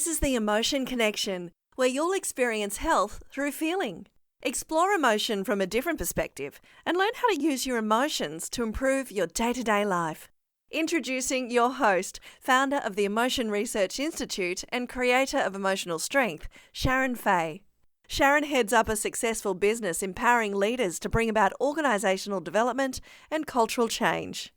This is the Emotion Connection, where you'll experience health through feeling. Explore emotion from a different perspective and learn how to use your emotions to improve your day-to-day life. Introducing your host, founder of the Emotion Research Institute and creator of Emotional Strength, Sharon Faye. Sharon heads up a successful business empowering leaders to bring about organisational development and cultural change.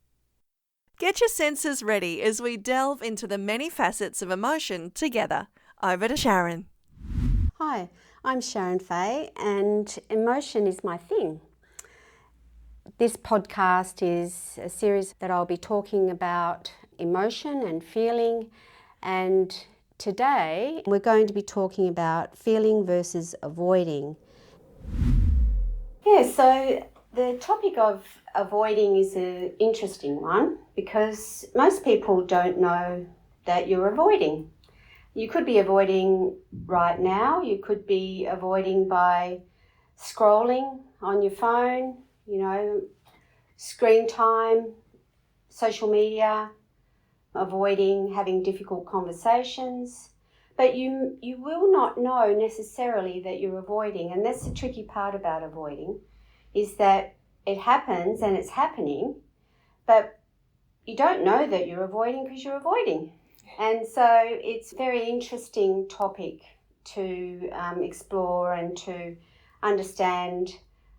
Get your senses ready as we delve into the many facets of emotion together. Over to Sharon. Hi, I'm Sharon Faye and emotion is my thing. This podcast is a series that I'll be talking about emotion and feeling, and today we're going to be talking about feeling versus avoiding. So the topic of avoiding is an interesting one because most people don't know that you're avoiding. You could be avoiding right now, you could be avoiding by scrolling on your phone, screen time, social media, avoiding having difficult conversations. But you will not know necessarily that you're avoiding, and that's the tricky part about avoiding, is that it happens and it's happening, but you don't know that you're avoiding because you're avoiding. And so it's a very interesting topic to explore and to understand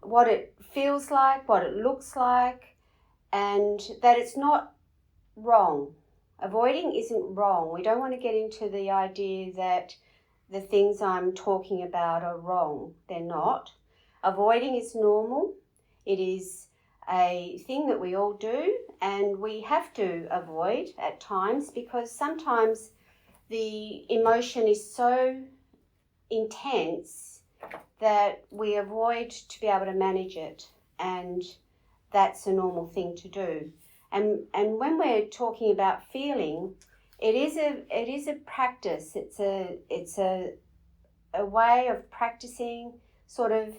what it feels like, what it looks like, and that it's not wrong. Avoiding isn't wrong. We don't want to get into the idea that the things I'm talking about are wrong. They're not. Avoiding is normal. It is a thing that we all do, and we have to avoid at times because sometimes the emotion is so intense that we avoid to be able to manage it, and that's a normal thing to do. And when we're talking about feeling, it is a practice. It's a way of practicing sort of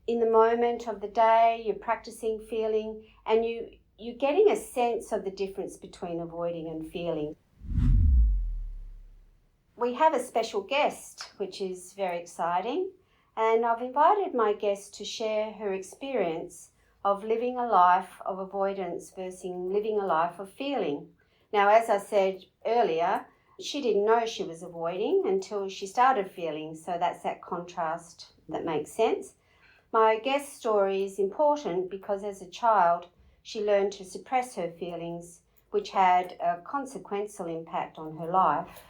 in the moment of the day. You're practicing feeling, and you're getting a sense of the difference between avoiding and feeling. We have a special guest, which is very exciting, and I've invited my guest to share her experience of living a life of avoidance versus living a life of feeling. Now, as I said earlier, she didn't know she was avoiding until she started feeling, so that's that contrast that makes sense. My guest story is important because as a child, she learned to suppress her feelings, which had a consequential impact on her life.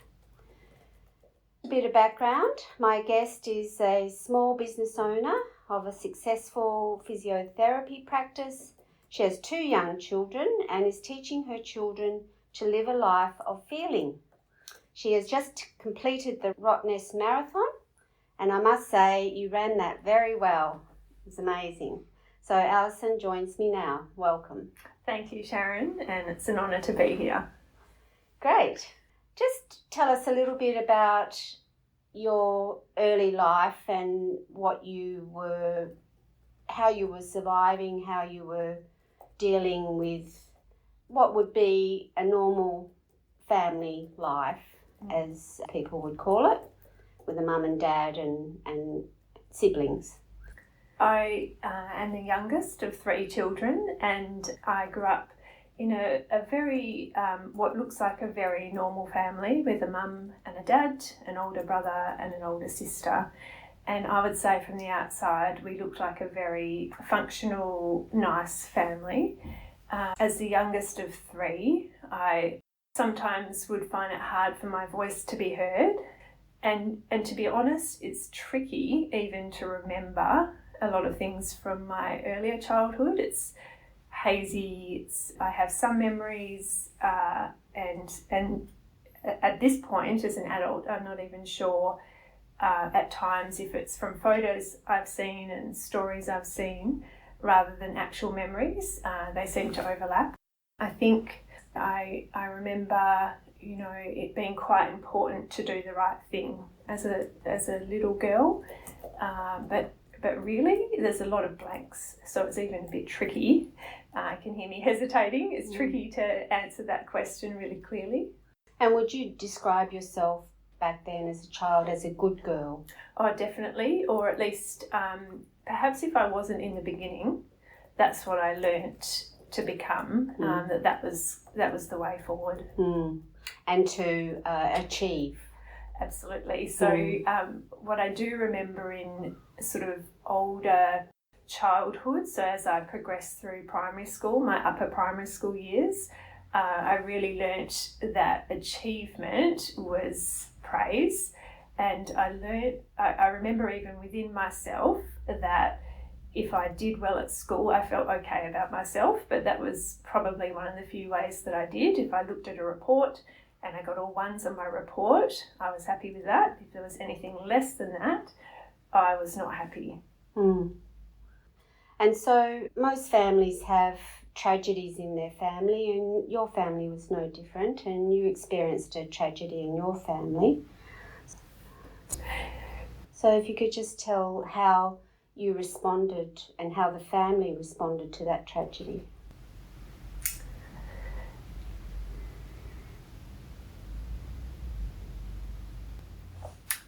A bit of background, my guest is a small business owner of a successful physiotherapy practice. She has 2 young children and is teaching her children to live a life of feeling. She has just completed the Rottnest Marathon, and I must say you ran that very well. It's amazing. So Alison joins me now. Welcome. Thank you, Sharon, and it's an honour to be here. Great. Just tell us a little bit about your early life and how you were surviving, how you were dealing with what would be a normal family life, as people would call it, with a mum and dad and siblings. I am the youngest of 3 children, and I grew up in a very, what looks like a very normal family with a mum and a dad, an older brother and an older sister. And I would say from the outside, we looked like a very functional, nice family. As the youngest of 3, I sometimes would find it hard for my voice to be heard. And to be honest, it's tricky even to remember a lot of things from my earlier childhood. It's hazy. I have some memories, and at this point, as an adult, I'm not even sure at times if it's from photos I've seen and stories I've seen rather than actual memories. They seem to overlap. I think I remember, it being quite important to do the right thing as a little girl, but really there's a lot of blanks, so it's even a bit tricky. You can hear me hesitating. It's tricky to answer that question really clearly. And would you describe yourself back then as a child as a good girl? Oh, definitely, or at least perhaps if I wasn't in the beginning, that's what I learnt to become. That was the way forward. And to achieve. Absolutely. So what I do remember in sort of older childhood, so as I progressed through primary school, my upper primary school years, I really learnt that achievement was praise. And I remember even within myself that if I did well at school, I felt okay about myself, but that was probably one of the few ways that I did. If I looked at a report and I got all ones on my report, I was happy with that. If there was anything less than that, I was not happy. And so most families have tragedies in their family, and your family was no different, and you experienced a tragedy in your family. So if you could just tell how you responded and how the family responded to that tragedy.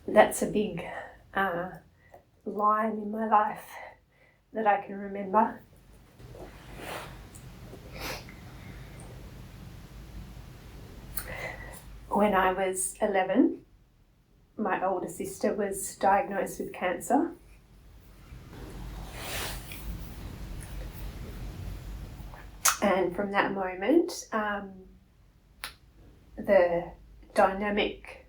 That's a big line in my life that I can remember. When I was 11, my older sister was diagnosed with cancer. And from that moment, the dynamic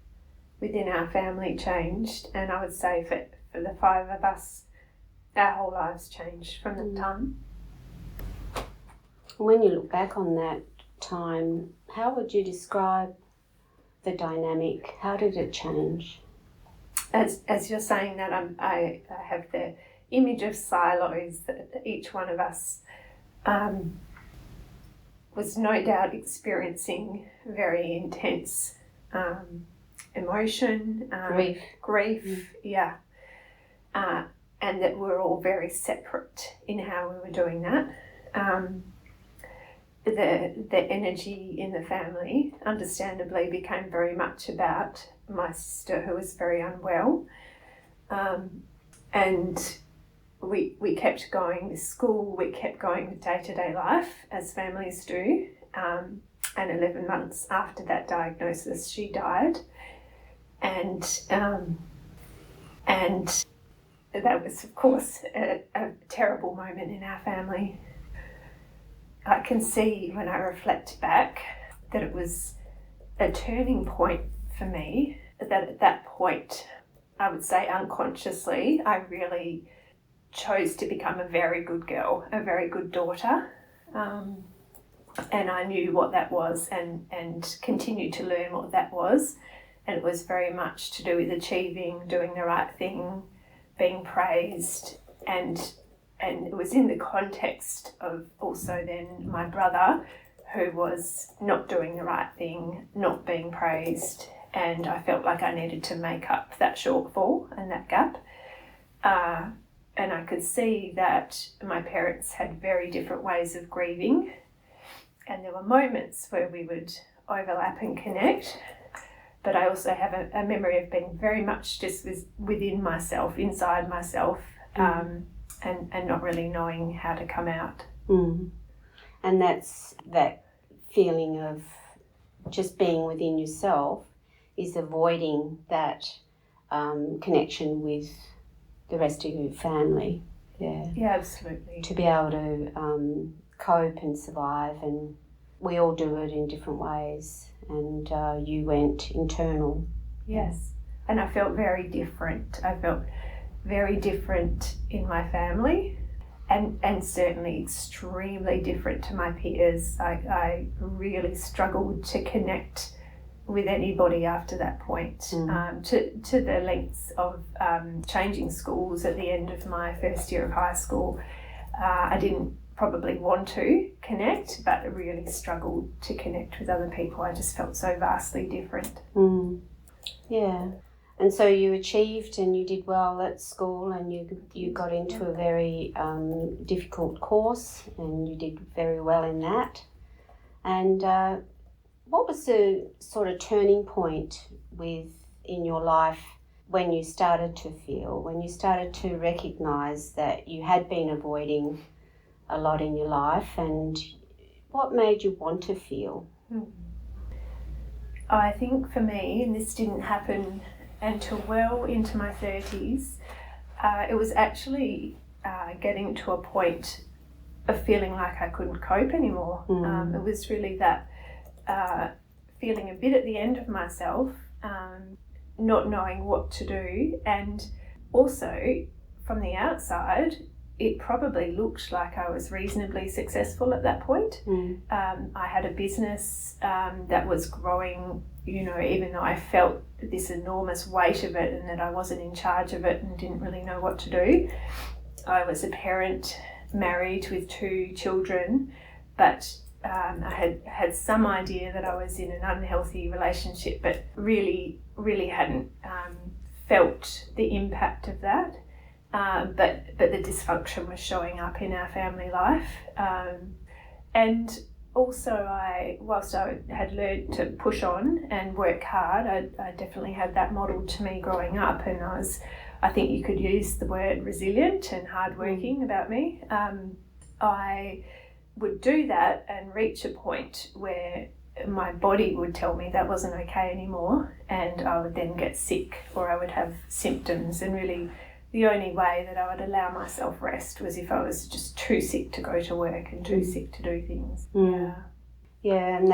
within our family changed, and I would say for the five of us, our whole lives changed from that time. When you look back on that time, how would you describe the dynamic? How did it change? As you're saying that, I have the image of silos that each one of us was no doubt experiencing very intense emotion, grief, and that we're all very separate in how we were doing that. The energy in the family, understandably, became very much about my sister, who was very unwell, and we kept going with school, we kept going with day-to-day life, as families do, and 11 months after that diagnosis, she died, and that was, of course, a terrible moment in our family. I can see when I reflect back that it was a turning point for me, that at that point, I would say unconsciously, I really chose to become a very good girl, a very good daughter, and I knew what that was and continued to learn what that was, and it was very much to do with achieving, doing the right thing, being praised, and it was in the context of also then my brother, who was not doing the right thing, not being praised, and I felt like I needed to make up that shortfall and that gap. And I could see that my parents had very different ways of grieving, and there were moments where we would overlap and connect, but I also have a memory of being very much just within myself, inside myself, and not really knowing how to come out. And that's that feeling of just being within yourself, is avoiding that connection with the rest of your family. Yeah, absolutely. To be able to cope and survive, and we all do it in different ways, and you went internal. Yes, and I felt very different. I felt very different in my family, and certainly extremely different to my peers. I really struggled to connect with anybody after that point, to the lengths of changing schools at the end of my first year of high school. I didn't probably want to connect, but I really struggled to connect with other people. I just felt so vastly different. Yeah. And so you achieved and you did well at school, and you got into a very difficult course, and you did very well in that. And what was the sort of turning point with in your life when you started to feel, when you started to recognise that you had been avoiding a lot in your life, and what made you want to feel? I think for me, and this didn't happen until well into my 30s, it was actually getting to a point of feeling like I couldn't cope anymore. It was really that feeling a bit at the end of myself, not knowing what to do, and also from the outside it probably looked like I was reasonably successful at that point. I had a business that was growing, even though I felt this enormous weight of it and that I wasn't in charge of it and didn't really know what to do. I was a parent, married with 2 children, but I had some idea that I was in an unhealthy relationship, but really hadn't felt the impact of that. But the dysfunction was showing up in our family life. And also whilst I had learned to push on and work hard, I definitely had that modelled to me growing up, and I think you could use the word resilient and hardworking about me. I would do that and reach a point where my body would tell me that wasn't okay anymore, and I would then get sick or I would have symptoms, and really the only way that I would allow myself rest was if I was just too sick to go to work and too sick to do things. Yeah, and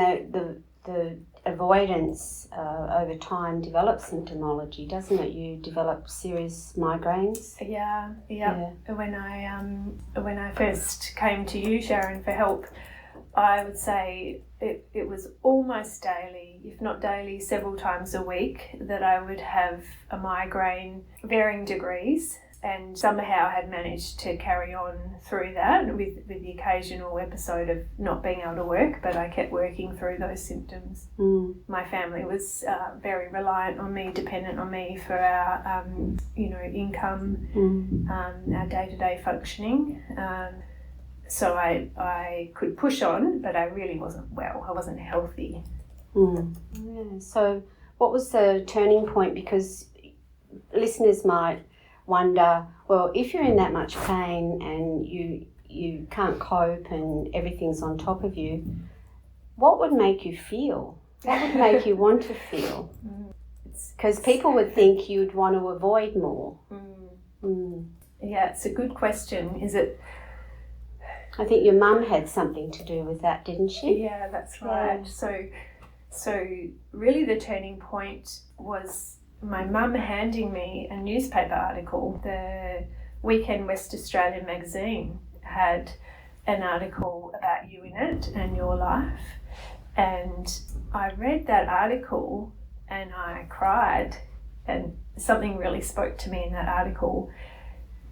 the avoidance over time develops symptomology, doesn't it? You develop serious migraines. Yeah. When I first came to you, Sharon, for help, I would say it was almost daily, if not daily, several times a week, that I would have a migraine, varying degrees, and somehow had managed to carry on through that with the occasional episode of not being able to work, but I kept working through those symptoms. My family was very reliant on me, dependent on me for our income, our day-to-day functioning. So I could push on, but I really wasn't well. I wasn't healthy. Yeah. So what was the turning point? Because listeners might wonder, well, if you're in that much pain and you can't cope and everything's on top of you, what would make you feel? What would make you want to feel? Because people would think you'd want to avoid more. Yeah, it's a good question. Is it... I think your mum had something to do with that, didn't she? Yeah, that's right. Yeah. So really the turning point was my mum handing me a newspaper article. The Weekend West Australian magazine had an article about you in it and your life. And I read that article and I cried, and something really spoke to me in that article.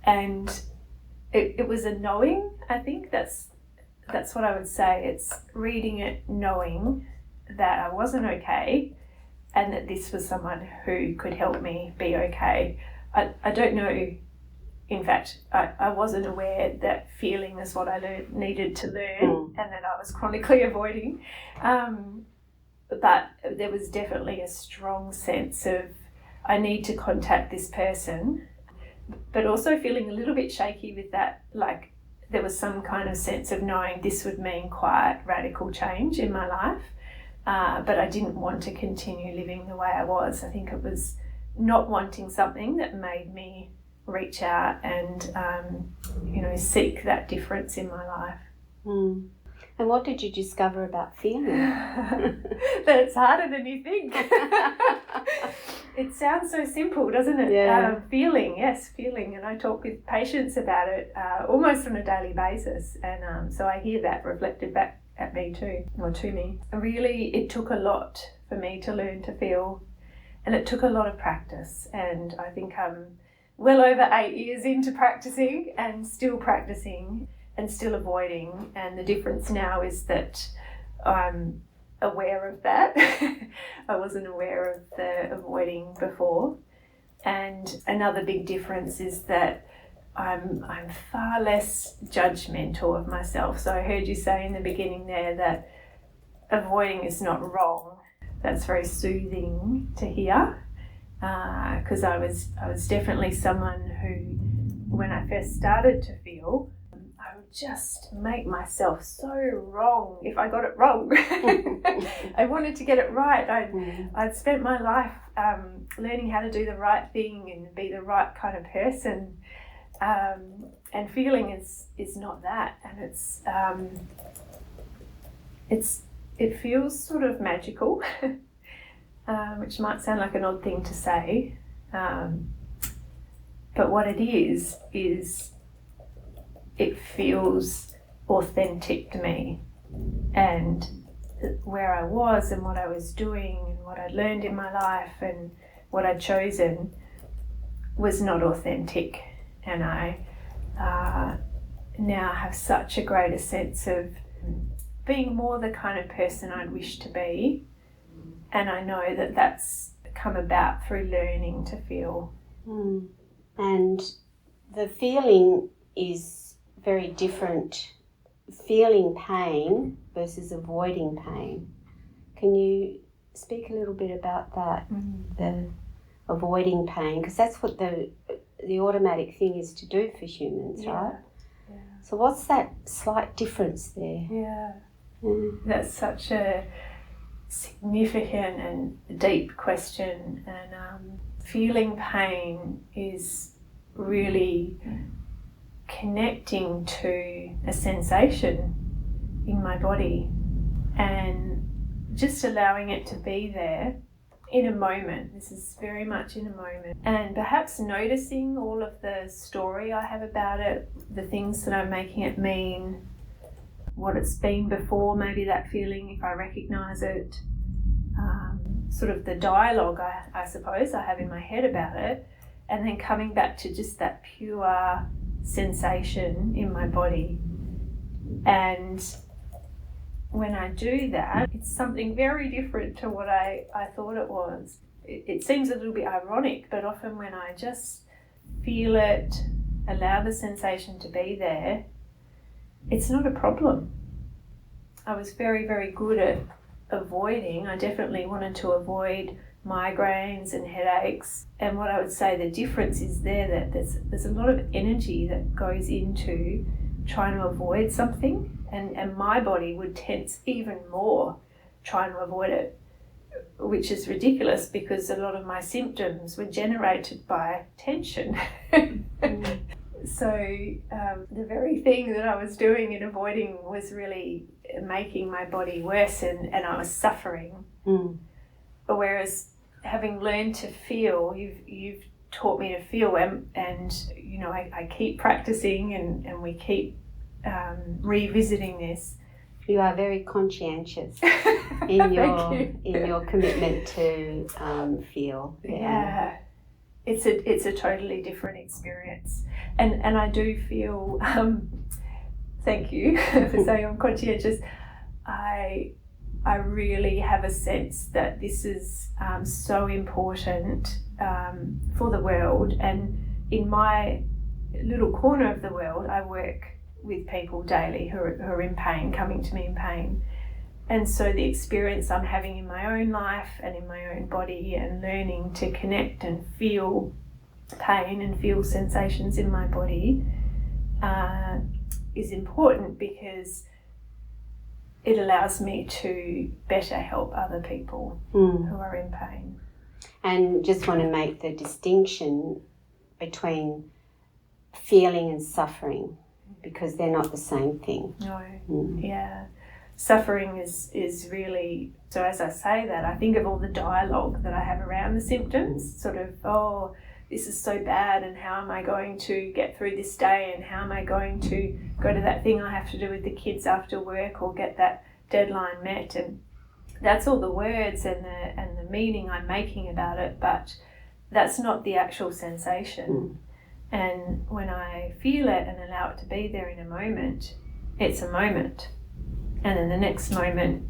And it was a knowing, I think that's what I would say. It's reading it, knowing that I wasn't okay and that this was someone who could help me be okay. I don't know, in fact, I wasn't aware that feeling is what I needed to learn and that I was chronically avoiding. But there was definitely a strong sense of I need to contact this person, but also feeling a little bit shaky with that, like there was some kind of sense of knowing this would mean quite radical change in my life, but I didn't want to continue living the way I was. I think it was not wanting something that made me reach out and, seek that difference in my life. And what did you discover about feeling? That it's harder than you think. It sounds so simple, doesn't it? Yeah. Feeling. And I talk with patients about it almost on a daily basis. And so I hear that reflected back at me too, or to me. Really, it took a lot for me to learn to feel, and it took a lot of practice. And I think I'm well over 8 years into practicing and still practicing and still avoiding. And the difference now is that I'm aware of that. I wasn't aware of the avoiding before. And another big difference is that I'm far less judgmental of myself. So I heard you say in the beginning there that avoiding is not wrong. That's very soothing to hear. because I was definitely someone who, when I first started to feel, I would just make myself so wrong if I got it wrong. I wanted to get it right. I'd spent my life learning how to do the right thing and be the right kind of person, and feeling is not that, and it feels sort of magical, which might sound like an odd thing to say, but what it is it feels authentic to me, and where I was and what I was doing and what I'd learned in my life and what I'd chosen was not authentic, and I now have such a greater sense of being more the kind of person I'd wish to be, and I know that that's come about through learning to feel. And the feeling is very different. Feeling pain versus avoiding pain. Can you speak a little bit about that? The avoiding pain, because that's what the automatic thing is to do for humans, right? Yeah. So what's that slight difference there? Yeah. That's such a significant and deep question, and feeling pain is really connecting to a sensation in my body and just allowing it to be there in a moment. This is very much in a moment, and perhaps noticing all of the story I have about it, the things that I'm making it mean, what it's been before, maybe that feeling if I recognise it, sort of the dialogue I suppose I have in my head about it, and then coming back to just that pure sensation in my body. And when I do that, it's something very different to what I thought it was. It seems a little bit ironic, but often when I just feel it, allow the sensation to be there, it's not a problem. I was very, very good at avoiding. I definitely wanted to avoid migraines and headaches, and what I would say the difference is there that there's a lot of energy that goes into trying to avoid something, and my body would tense even more trying to avoid it, which is ridiculous because a lot of my symptoms were generated by tension. So the very thing that I was doing in avoiding was really making my body worse, and I was suffering. Whereas having learned to feel, you've taught me to feel, and you know, I keep practicing and we keep revisiting this. You are very conscientious in your commitment to feel. Yeah. It's a totally different experience, and I do feel. Thank you for saying I'm conscientious. I really have a sense that this is so important for the world, and in my little corner of the world, I work with people daily who are in pain, coming to me in pain. And so the experience I'm having in my own life and in my own body, and learning to connect and feel pain and feel sensations in my body is important, because it allows me to better help other people who are in pain. And just want to make the distinction between feeling and suffering, because they're not the same thing. No, yeah. Suffering is really, so as I say that, I think of all the dialogue that I have around the symptoms, sort of, oh, this is so bad, and how am I going to get through this day, and how am I going to go to that thing I have to do with the kids after work, or get that deadline met, and that's all the words and the meaning I'm making about it, but that's not the actual sensation. And when I feel it and allow it to be there in a moment, it's a moment. And then the next moment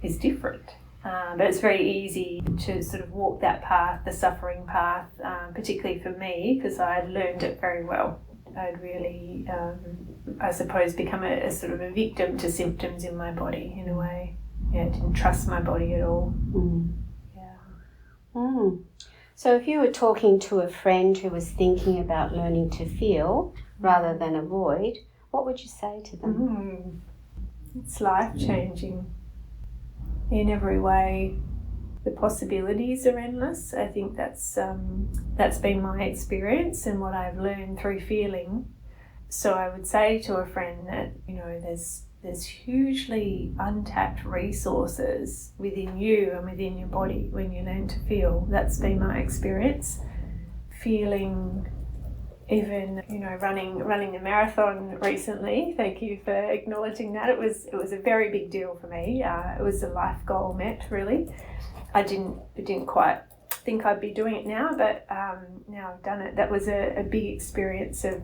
is different. But it's very easy to sort of walk that path, the suffering path, particularly for me, because I had learned it very well. I'd really, I suppose, become a sort of a victim to symptoms in my body in a way. Yeah, I didn't trust my body at all. So if you were talking to a friend who was thinking about learning to feel rather than avoid, what would you say to them? It's life-changing in every way. The possibilities are endless. I think that's been my experience and what I've learned through feeling. So I would say to a friend that, there's hugely untapped resources within you and within your body when you learn to feel. That's been my experience. Feeling, even running a marathon recently. Thank you for acknowledging that. It was a very big deal for me. It was a life goal met, really. I didn't quite think I'd be doing it now, but now I've done it. That was a big experience of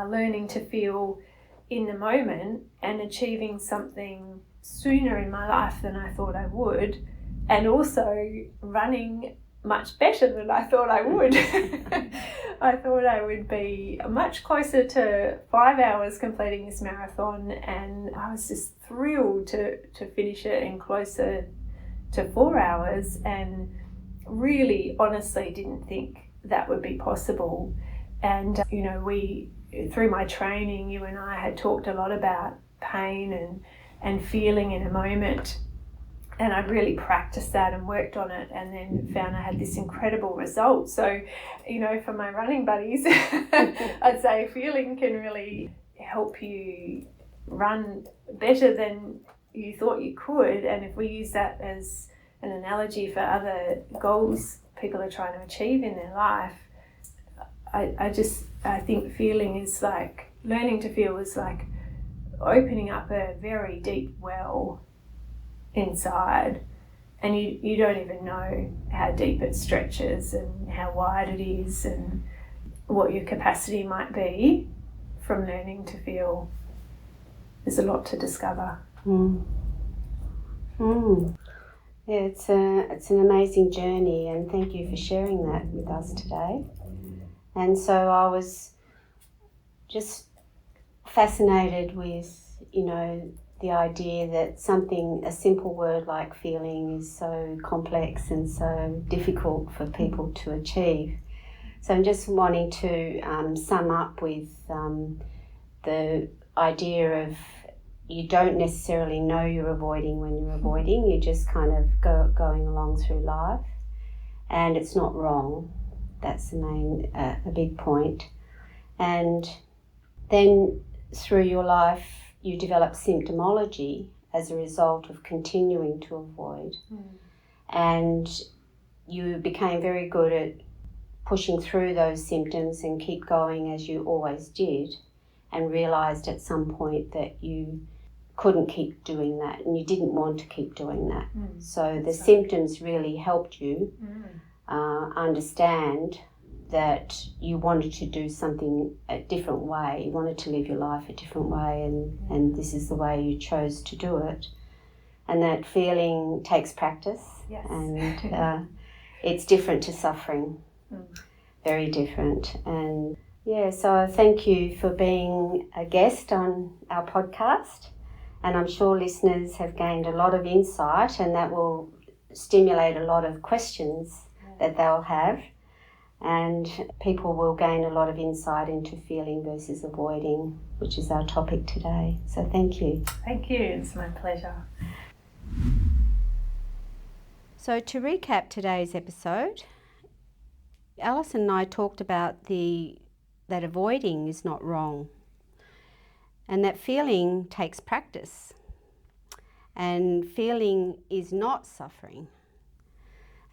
learning to feel in the moment and achieving something sooner in my life than I thought I would, and also running much better than I thought I would. I thought I would be much closer to 5 hours completing this marathon, and I was just thrilled to finish it and closer to 4 hours, and really honestly didn't think that would be possible. And we, through my training, you and I had talked a lot about pain and feeling in a moment, and I'd really practiced that and worked on it, and then found I had this incredible result. So for my running buddies, I'd say feeling can really help you run better than you thought you could. And if we use that as an analogy for other goals people are trying to achieve in their life, I think feeling is like, learning to feel is like opening up a very deep well inside, and you don't even know how deep it stretches and how wide it is and what your capacity might be from learning to feel. There's a lot to discover. Yeah, it's an amazing journey, and thank you for sharing that with us today. And so I was just fascinated with, the idea that a simple word like feeling is so complex and so difficult for people to achieve. So I'm just wanting to sum up with the idea of, you don't necessarily know you're avoiding when you're avoiding. You're just kind of going along through life, and it's not wrong. That's the main, a big point. And then through your life, you develop symptomology as a result of continuing to avoid. And you became very good at pushing through those symptoms and keep going as you always did, and realised at some point that you couldn't keep doing that and you didn't want to keep doing that. So the symptoms really helped you understand that you wanted to do something a different way. You wanted to live your life a different way, and this is the way you chose to do it. And that feeling takes practice. Yes. And it's different to suffering. Very different. And yeah, so thank you for being a guest on our podcast. And I'm sure listeners have gained a lot of insight, and that will stimulate a lot of questions that they'll have. And people will gain a lot of insight into feeling versus avoiding, which is our topic today. So thank you. Thank you. It's my pleasure. So to recap today's episode, Alison and I talked about that avoiding is not wrong, and that feeling takes practice, and feeling is not suffering.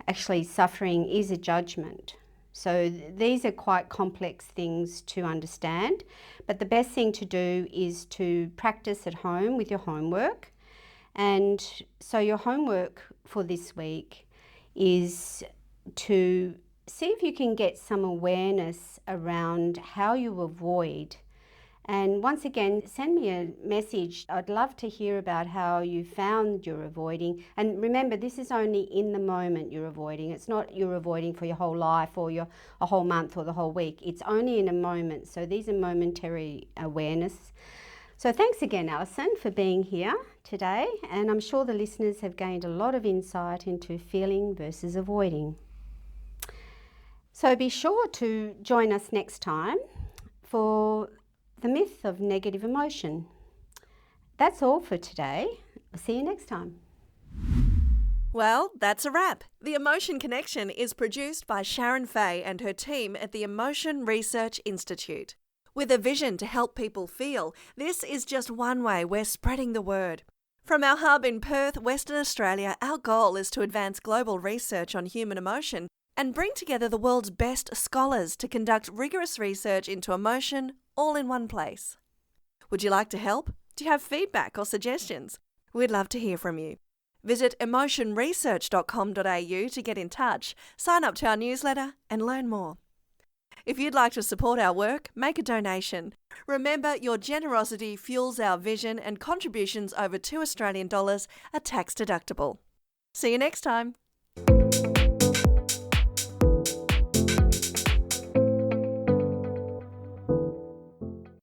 Actually, suffering is a judgment. So these are quite complex things to understand, but the best thing to do is to practice at home with your homework. And so your homework for this week is to see if you can get some awareness around how you avoid. And once again, send me a message. I'd love to hear about how you found you're avoiding. And remember, this is only in the moment you're avoiding. It's not you're avoiding for your whole life or a whole month or the whole week. It's only in a moment. So these are momentary awareness. So thanks again, Alison, for being here today. And I'm sure the listeners have gained a lot of insight into feeling versus avoiding. So be sure to join us next time for the myth of negative emotion. That's all for today. I'll see you next time. Well, that's a wrap. The Emotion Connection is produced by Sharon Faye and her team at the Emotion Research Institute. With a vision to help people feel, this is just one way we're spreading the word. From our hub in Perth, Western Australia, our goal is to advance global research on human emotion and bring together the world's best scholars to conduct rigorous research into emotion all in one place. Would you like to help? Do you have feedback or suggestions? We'd love to hear from you. Visit emotionresearch.com.au to get in touch, sign up to our newsletter and learn more. If you'd like to support our work, make a donation. Remember, your generosity fuels our vision and contributions over $2 Australian are tax deductible. See you next time.